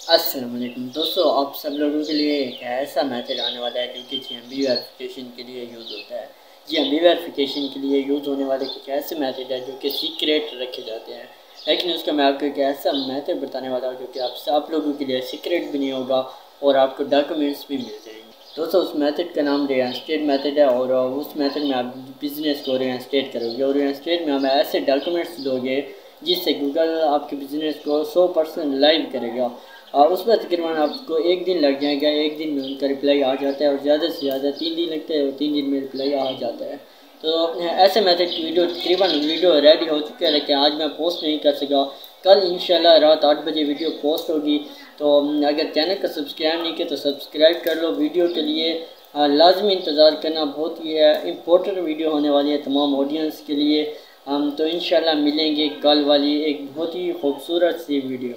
अस्सलाम वालेकुम दोस्तों, आप सब लोगों के लिए एक ऐसा मैथड आने वाला है जो कि GMB वेरिफिकेशन के लिए यूज़ होता है। GMB वेरिफिकेशन के लिए यूज़ होने वाले कुछ ऐसे मैथड है जो कि सीक्रेट रखे जाते हैं, लेकिन उसका मैं आपको एक ऐसा मैथड बताने वाला हूँ जो कि आप सब लोगों के लिए सीक्रेट भी नहीं होगा और आपको डॉक्यूमेंट्स भी मिल जाएंगे। दोस्तों, उस मैथड का नाम रिइंस्टेट मैथड है और उस मैथड में आप बिज़नेस को रिइंस्टेट करोगे और रिइंस्टेट में हमें ऐसे डॉक्यूमेंट्स दोगे जिससे गूगल आपके बिज़नेस को 100% लाइव करेगा। उसमें तकरीबन आपको एक दिन लग जाएगा, एक दिन में उनका रिप्लाई आ जाता है और ज़्यादा से ज़्यादा 3 दिन लगते हैं और 3 दिन में रिप्लाई आ जाता है। तो ऐसे मैथड की वीडियो रेडी हो चुकी है, लेकिन आज मैं पोस्ट नहीं कर सका। कल इंशाल्लाह रात 8 बजे वीडियो पोस्ट होगी। तो अगर चैनल का सब्सक्राइब नहीं किया तो सब्सक्राइब कर लो। वीडियो के लिए लाजमी इंतज़ार करना, बहुत ही इम्पोर्टेंट वीडियो होने वाली है तमाम ऑडियंस के लिए। हम तो इंशाल्लाह मिलेंगे कल वाली एक बहुत ही खूबसूरत सी वीडियो।